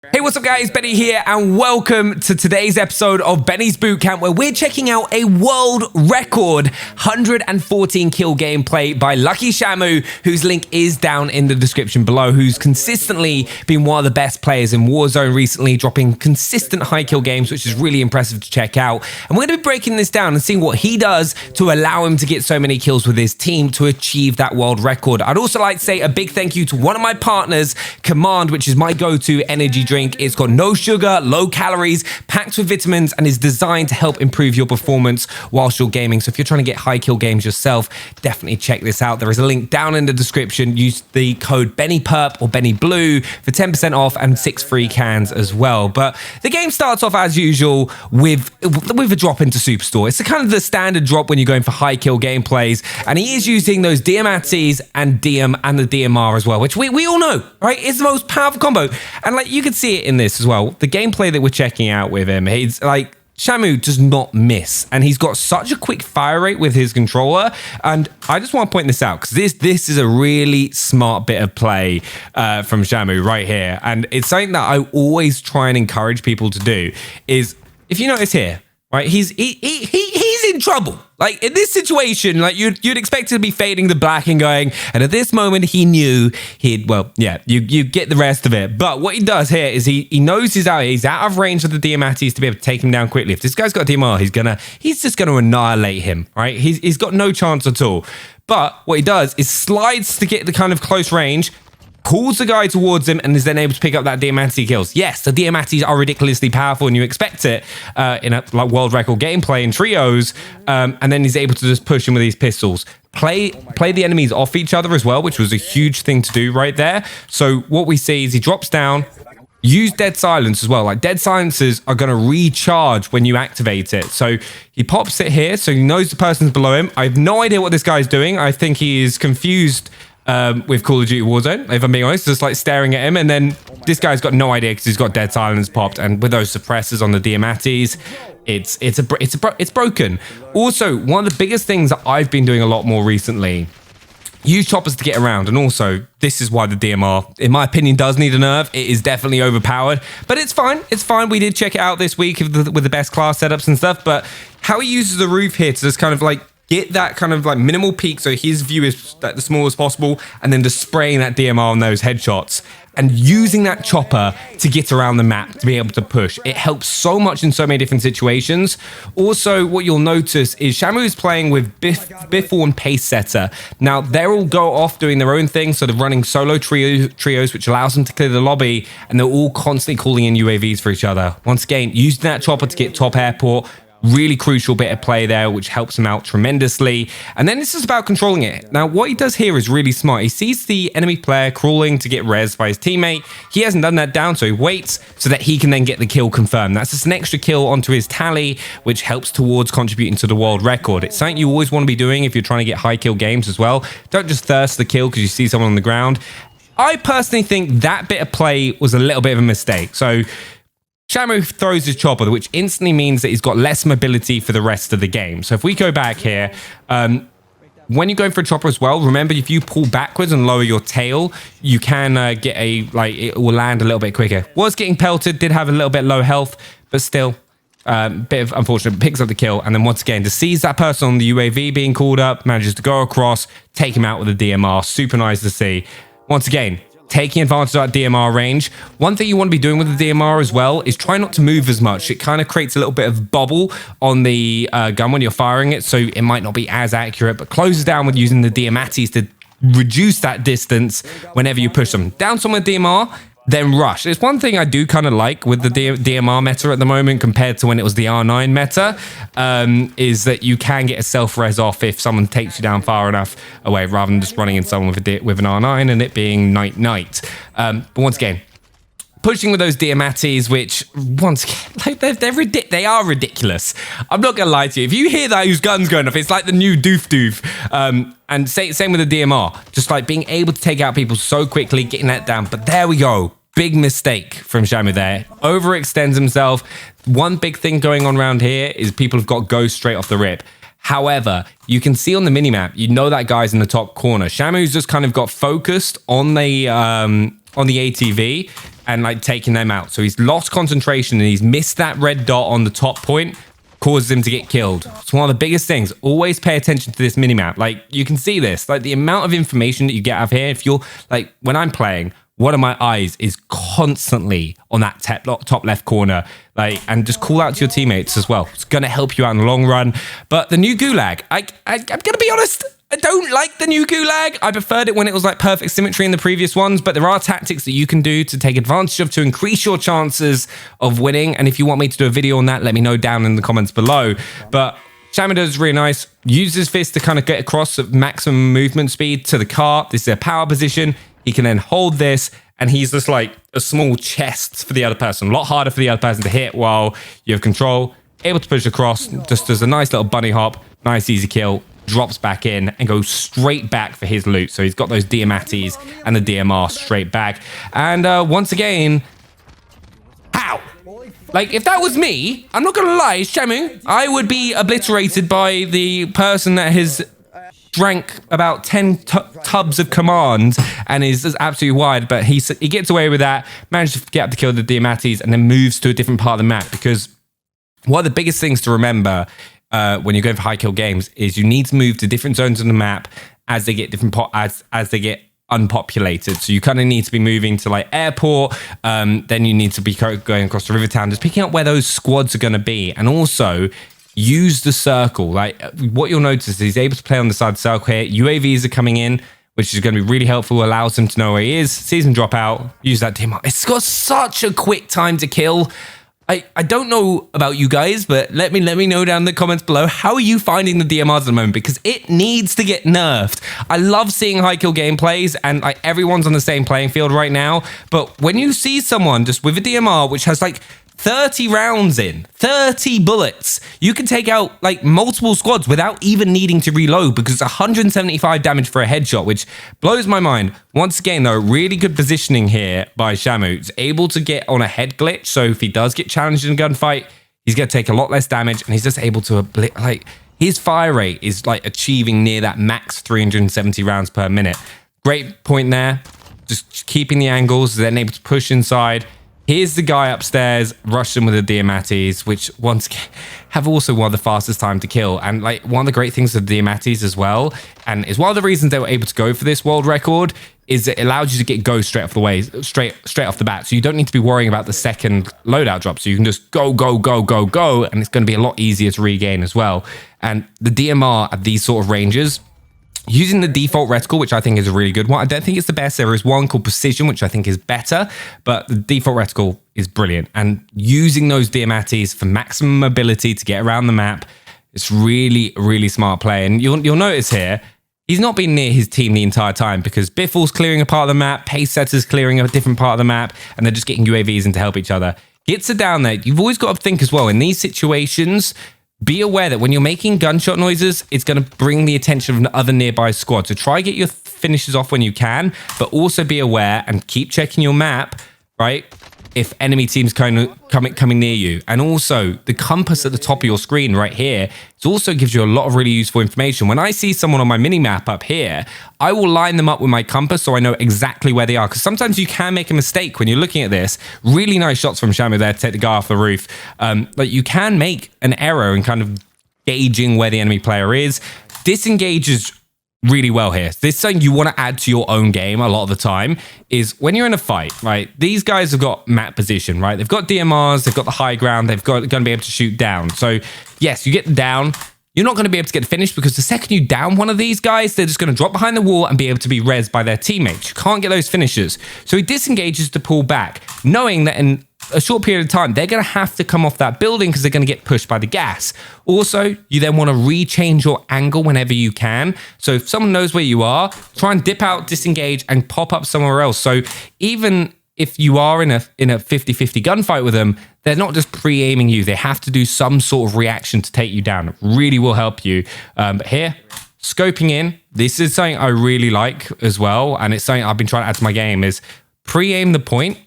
Hey, what's up guys, Benny here and welcome to today's episode of Benny's Bootcamp, where we're checking out a world record 114 kill gameplay by Luckychamu, whose link is down in the description below, who's consistently been one of the best players in Warzone recently, dropping consistent high kill games, which is really impressive to check out. And we're going to be breaking this down and seeing what he does to allow him to get so many kills with his team to achieve that world record. I'd also like to say a big thank you to one of my partners, Command, which is my go-to energy drink. It's got no sugar, low calories, packed with vitamins, and is designed to help improve your performance whilst you're gaming. So if you're trying to get high kill games yourself, definitely check this out. There is a link down in the description. Use the code BennyPerp or BennyBlue for 10% off and 6 free cans as well. But the game starts off as usual with a drop into Superstore. It's kind of the standard drop when you're going for high kill gameplays, and he is using those Diamattis and the DMR as well, which we all know, right? It's the most powerful combo, and like you can see it in this as well. The gameplay that we're checking out with him, he's like, Chamu does not miss, and he's got such a quick fire rate with his controller. And I just want to point this out because this is a really smart bit of play from Chamu right here, and it's something that I always try and encourage people to do. Is if you notice here, right, he's in trouble. Like in this situation, like you'd expect to be fading the black and going, and at this moment he knew you get the rest of it. But what he does here is he knows he's out of range of the Diamattis to be able to take him down quickly. If this guy's got a DMR, he's just gonna annihilate him, right? He's got no chance at all. But what he does is slides to get the kind of close range, calls the guy towards him, and is then able to pick up that Diamatti kills. Yes, the Diamattis are ridiculously powerful, and you expect it in a like world record gameplay in trios, and then he's able to just push him with these pistols. Play the enemies off each other as well, which was a huge thing to do right there. So what we see is he drops down, use dead silence as well. Like dead silences are going to recharge when you activate it. So he pops it here, so he knows the person's below him. I have no idea what this guy's doing. I think he is confused with Call of Duty Warzone, if I'm being honest, just like staring at him. And then this guy's got no idea because he's got dead silence popped, and with those suppressors on the Diamattis, it's broken. Also, one of the biggest things that I've been doing a lot more recently, use choppers to get around. And also, this is why the DMR, in my opinion, does need a nerf. It is definitely overpowered, but it's fine. It's fine. We did check it out this week with the best class setups and stuff, but how he uses the roof here to just kind of like get that kind of like minimal peak so his view is like the smallest possible, and then just spraying that DMR on those headshots and using that chopper to get around the map to be able to push. It helps so much in so many different situations. Also, what you'll notice is Chamu is playing with Biffle and Pacesetter. Now, they'll all go off doing their own thing, sort of running solo trios, which allows them to clear the lobby, and they're all constantly calling in UAVs for each other. Once again, using that chopper to get top airport, really crucial bit of play there, which helps him out tremendously. And then this is about controlling it. Now, what he does here is really smart. He sees the enemy player crawling to get rezzed by his teammate. He hasn't done that down, so he waits so that he can then get the kill confirmed. That's just an extra kill onto his tally, which helps towards contributing to the world record. It's something you always want to be doing if you're trying to get high kill games as well. Don't just thirst the kill because you see someone on the ground. I personally think that bit of play was a little bit of a mistake. So Chamu throws his chopper, which instantly means that he's got less mobility for the rest of the game. So if we go back here, when you're going for a chopper as well, remember if you pull backwards and lower your tail, you can get it will land a little bit quicker. Was getting pelted, did have a little bit low health, but still, bit of unfortunate, picks up the kill. And then once again, just sees that person on the UAV being called up, manages to go across, take him out with the DMR. Super nice to see. Once again, taking advantage of that DMR range. One thing you want to be doing with the DMR as well is try not to move as much. It kind of creates a little bit of bubble on the gun when you're firing it, so it might not be as accurate, but closes down with using the Diamattis to reduce that distance whenever you push them. Down someone with DMR, then rush. It's one thing I do kind of like with the DMR meta at the moment compared to when it was the R9 meta, is that you can get a self-res off if someone takes you down far enough away, rather than just running in someone with an R9 and it being night. But once again, pushing with those Diamattis, which once again, like they are ridiculous. I'm not gonna lie to you. If you hear that whose gun's going off, it's like the new doof. And same with the DMR, just like being able to take out people so quickly, getting that down. But there we go. Big mistake from Chamu there. Overextends himself. One big thing going on around here is people have got ghosts straight off the rip. However, you can see on the minimap, you know that guy's in the top corner. Chamu's just kind of got focused on the on the ATV and like taking them out. So he's lost concentration and he's missed that red dot on the top point, causes him to get killed. It's one of the biggest things. Always pay attention to this minimap. Like, you can see this, like the amount of information that you get out of here. If you're like, when I'm playing, one of my eyes is constantly on that top left corner, like, and just call out to your teammates as well. It's going to help you out in the long run. But the new Gulag, I'm going to be honest, I don't like the new Gulag. I preferred it when it was like perfect symmetry in the previous ones, but there are tactics that you can do to take advantage of to increase your chances of winning. And if you want me to do a video on that, let me know down in the comments below. But Shamu does really nice. Use his fist to kind of get across at maximum movement speed to the car. This is a power position. He can then hold this, and he's just like a small chest for the other person. A lot harder for the other person to hit while you have control. Able to push across, just does a nice little bunny hop. Nice easy kill. Drops back in and goes straight back for his loot. So he's got those Diamattis and the DMR straight back. And once again, how? Like, if that was me, I'm not gonna lie, Shamu, I would be obliterated by the person that has drank about 10 tubs of command and is absolutely wired, but he gets away with that, manages to get up to kill the Diamattis, and then moves to a different part of the map. Because one of the biggest things to remember when you're going for high kill games is you need to move to different zones on the map as they get different as they get unpopulated. So you kind of need to be moving to like airport, then you need to be going across the river town, just picking up where those squads are going to be. And also use the circle. Like, what you'll notice is he's able to play on the side of the circle here. UAVs are coming in, which is going to be really helpful. Allows him to know where he is, sees him drop out, use that DMR. It's got such a quick time to kill. I don't know about you guys, but let me know down in the comments below, how are you finding the DMRs at the moment? Because it needs to get nerfed. I love seeing high kill gameplays, and like everyone's on the same playing field right now. But when you see someone just with a DMR which has like 30 rounds in, 30 bullets, you can take out like multiple squads without even needing to reload, because it's 175 damage for a headshot, which blows my mind. Once again, though, really good positioning here by Shamu. He's able to get on a head glitch, so if he does get challenged in a gunfight, he's going to take a lot less damage, and he's just able to, like, his fire rate is like achieving near that max 370 rounds per minute. Great point there. Just keeping the angles, then able to push inside. Here's the guy upstairs, rushed him with the Diamattis, which once have also one of the fastest time to kill. And like one of the great things of the Diamattis as well, and is one of the reasons they were able to go for this world record, is it allows you to get go straight off the way, straight off the bat. So you don't need to be worrying about the second loadout drop. So you can just go, and it's going to be a lot easier to regain as well. And the DMR at these sort of ranges, using the default reticle, which I think is a really good one. I don't think it's the best. There is one called Precision, which I think is better, but the default reticle is brilliant. And using those Diamattis for maximum mobility to get around the map, it's really, really smart play. And you'll notice here, he's not been near his team the entire time, because Biffle's clearing a part of the map, Pacesetter's clearing a different part of the map, and they're just getting UAVs in to help each other. Gets it down there. You've always got to think as well, in these situations, be aware that when you're making gunshot noises, it's going to bring the attention of other nearby squads. So try to get your finishes off when you can, but also be aware and keep checking your map, right? If enemy teams coming near you. And also the compass at the top of your screen right here, it also gives you a lot of really useful information. When I see someone on my mini map up here, I will line them up with my compass so I know exactly where they are. Because sometimes you can make a mistake when you're looking at this. Really nice shots from Shamu there to take the guy off the roof. But you can make an error in kind of gauging where the enemy player is. Disengages really well here. This is something you want to add to your own game a lot of the time, is when you're in a fight, right? These guys have got map position, right? They've got DMRs, they've got the high ground, they've got going to be able to shoot down. So yes, you get down, you're not going to be able to get finished, because the second you down one of these guys, they're just going to drop behind the wall and be able to be rezzed by their teammates. You can't get those finishes. So he disengages to pull back, knowing that in a short period of time, they're going to have to come off that building because they're going to get pushed by the gas. Also, you then want to rechange your angle whenever you can. So if someone knows where you are, try and dip out, disengage, and pop up somewhere else. So even if you are in a 50-50 gunfight with them, they're not just pre-aiming you. They have to do some sort of reaction to take you down. It really will help you. But here, scoping in, this is something I really like as well. And it's something I've been trying to add to my game, is pre-aim the point.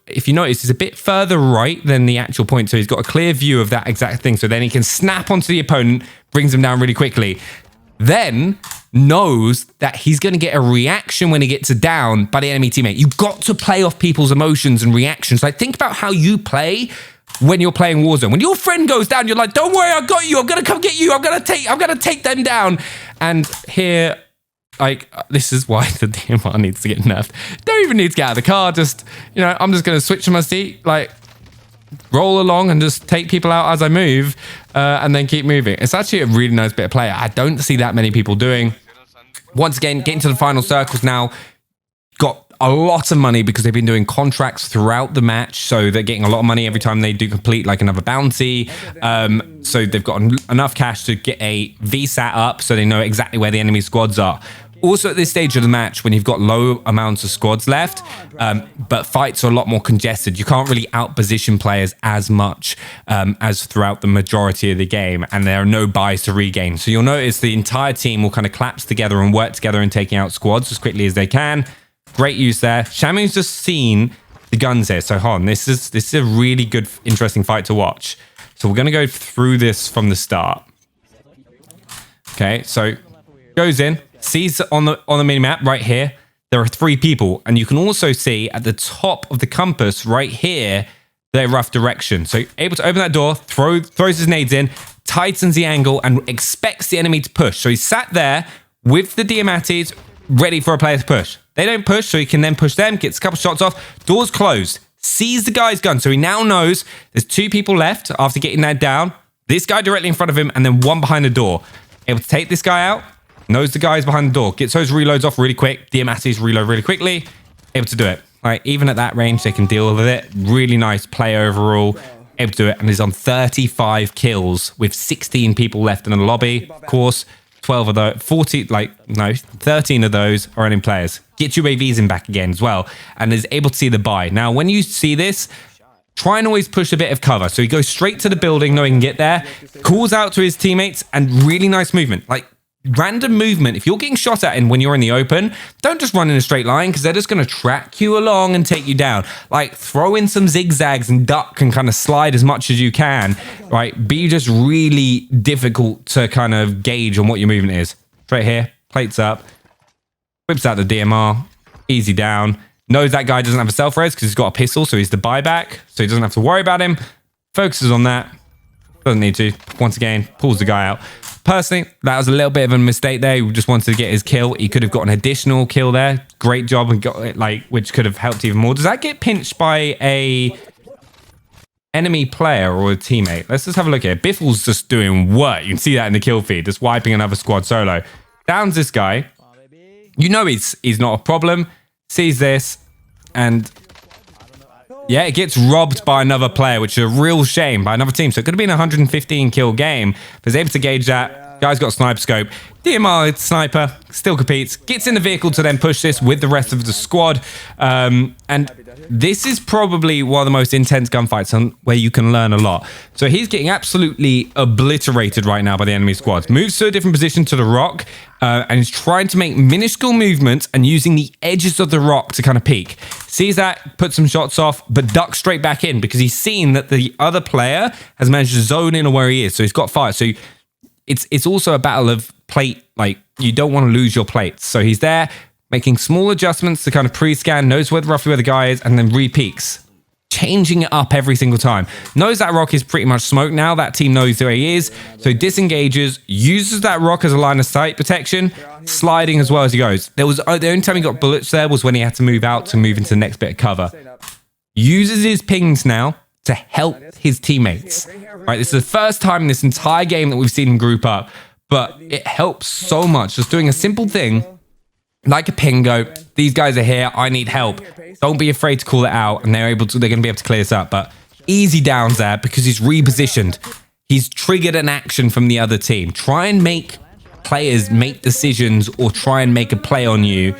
If you notice, it's a bit further right than the actual point. So he's got a clear view of that exact thing. So then he can snap onto the opponent, brings them down really quickly. Then knows that he's going to get a reaction when he gets a down by the enemy teammate. You've got to play off people's emotions and reactions. Like, think about how you play when you're playing Warzone. When your friend goes down, you're like, don't worry, I got you. I'm going to come get you. I'm going to take them down. And here, like, this is why the DMR needs to get nerfed. Don't even need to get out of the car. Just, you know, I'm just going to switch to my seat, like, roll along and just take people out as I move, and then keep moving. It's actually a really nice bit of play. I don't see that many people doing. Once again, getting to the final circles now. Got a lot of money because they've been doing contracts throughout the match. So they're getting a lot of money every time they do complete like another bounty. So they've got enough cash to get a VSAT up so they know exactly where the enemy squads are. Also at this stage of the match, when you've got low amounts of squads left, but fights are a lot more congested, you can't really out-position players as much as throughout the majority of the game, and there are no buys to regain. So you'll notice the entire team will kind of collapse together and work together in taking out squads as quickly as they can. Great use there. Shamu's just seen the guns here. So hold on, this is a really good, interesting fight to watch. So we're going to go through this from the start. Okay, so goes in. Sees on the mini map right here, there are 3 people, and you can also see at the top of the compass right here their rough direction. So able to open that door, throws his nades in, tightens the angle, and expects the enemy to push. So he's sat there with the Diamattis, ready for a player to push. They don't push, so he can then push them, gets a couple shots off, doors closed, sees the guy's gun. So he now knows there's 2 people left after getting that down. This guy directly in front of him, and then 1 behind the door. Able to take this guy out. Knows the guy's behind the door. Gets those reloads off really quick. Diamattis reload really quickly. Able to do it. Like, even at that range, they can deal with it. Really nice play overall. Able to do it. And is on 35 kills with 16 people left in the lobby. Of course, 12 of those, 13 of those are running players. Gets UAVs in back again as well. And is able to see the buy. Now, when you see this, try and always push a bit of cover. So he goes straight to the building knowing he can get there. Calls out to his teammates, and really nice movement. Like, random movement. If you're getting shot at and when you're in the open, don't just run in a straight line, because they're just going to track you along and take you down. Like, throw in some zigzags and duck and kind of slide as much as you can, right? Be just really difficult to kind of gauge on what your movement is. Straight here, plates up, whips out the DMR, easy down. Knows that guy doesn't have a self-res because he's got a pistol, so he's the buyback, so he doesn't have to worry about him. Focuses on that. Doesn't need to. Once again, pulls the guy out. Personally, that was a little bit of a mistake there. He just wanted to get his kill. He could have got an additional kill there. Great job, and got it, like, which could have helped even more. Does that get pinched by a enemy player or a teammate? Let's just have a look here. Biffle's just doing work. You can see that in the kill feed. Just wiping another squad solo. Downs this guy. You know he's not a problem. Sees this, and yeah, it gets robbed by another player, which is a real shame, by another team. So it could have been a 115 kill game. But he's able to gauge that. Guy's got a sniper scope. DMR sniper still competes. Gets in the vehicle to then push this with the rest of the squad. And this is probably one of the most intense gunfights where you can learn a lot. So he's getting absolutely obliterated right now by the enemy squads. Moves to a different position to the rock. And he's trying to make minuscule movements and using the edges of the rock to kind of peek. Sees that, puts some shots off, but ducks straight back in because he's seen that the other player has managed to zone in on where he is. So he's got fire. So it's also a battle of plate. Like, you don't want to lose your plates. So he's there making small adjustments to kind of pre-scan, knows roughly where the guy is, and then re-peeks. Changing it up every single time. Knows that rock is pretty much smoked now. That team knows where he is. So disengages, uses that rock as a line of sight protection, sliding as well as he goes. The only time he got bullets there was when he had to move out to move into the next bit of cover. Uses his pings now to help his teammates. Right, this is the first time in this entire game that we've seen him group up, but it helps so much. Just doing a simple thing like a pingo. These guys are here. I need help. Don't be afraid to call it out, and they're going to be able to clear this up. But easy downs there because he's repositioned. He's triggered an action from the other team. Try and make players make decisions or try and make a play on you,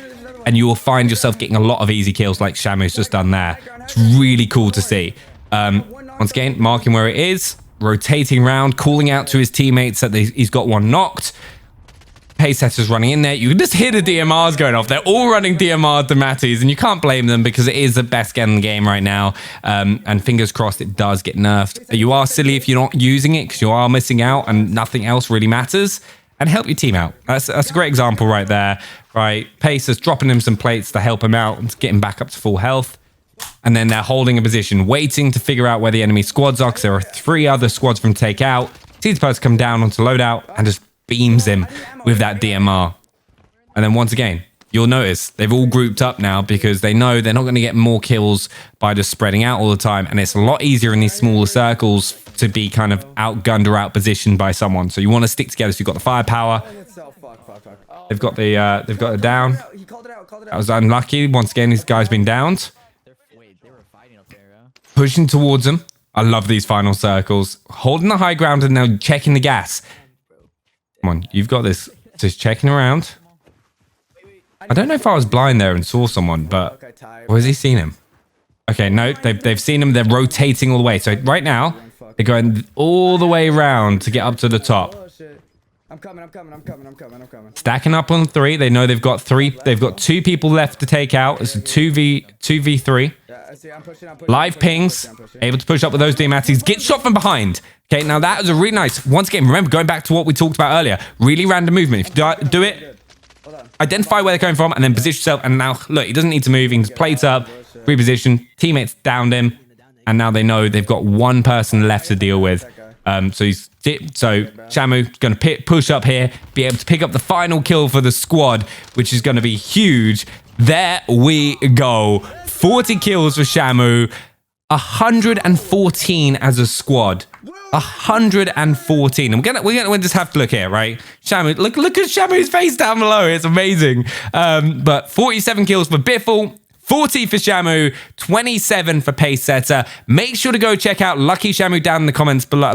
and you will find yourself getting a lot of easy kills like Shamu's just done there. It's really cool to see. Once again, marking where it is, rotating around, calling out to his teammates that he's got one knocked. Pacesetter's running in there. You can just hear the DMRs going off. They're all running DMR Diamattis, and you can't blame them because it is the best gun in the game right now. And fingers crossed it does get nerfed. You are silly if you're not using it because you are missing out and nothing else really matters. and help your team out. That's a great example right there, right? Pacer's dropping him some plates to help him out and to get him back up to full health. And then they're holding a position, waiting to figure out where the enemy squads are, because there are 3 other squads from take out. Sees the person come down onto Loadout and just beams him with that DMR. And then once again, you'll notice they've all grouped up now because they know they're not going to get more kills by just spreading out all the time. And it's a lot easier in these smaller circles to be kind of outgunned or outpositioned by someone. So you want to stick together so you've got the firepower. They've got the down. That was unlucky. Once again, this guy's been downed. Pushing towards them. I love these final circles. Holding the high ground and now checking the gas. Come on, you've got this. Just checking around. I don't know if I was blind there and saw someone, but... Or has he seen him? Okay, no, they've seen him. They're rotating all the way. So right now, they're going all the way around to get up to the top. I'm coming. Stacking up on 3. They know they've got 3. They've got 2 people left to take out. It's a 2v3. Live pings. Able to push up with those Diamattis. Get shot from behind. Okay, now that was a really nice... Once again, remember, going back to what we talked about earlier. Really random movement. If you do it, identify where they're coming from and then position yourself. And now, look, he doesn't need to move. He can just plate up, reposition. Teammates downed him. And now they know they've got 1 person left to deal with. So Chamu going to push up here, be able to pick up the final kill for the squad, which is going to be huge. There we go. 40 kills for Chamu. 114 as a squad. 114. And we're gonna just have to look here, right? Chamu, look at Shamu's face down below. It's amazing. But 47 kills for Biffle. 40 for Chamu, 27 for Pacesetter. Make sure to go check out Luckychamu down in the comments below,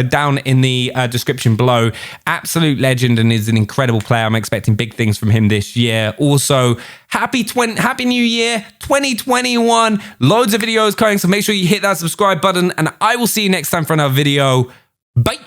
down in the description below. Absolute legend and is an incredible player. I'm expecting big things from him this year. Also, happy New Year 2021. Loads of videos coming, so make sure you hit that subscribe button, and I will see you next time for another video. Bye.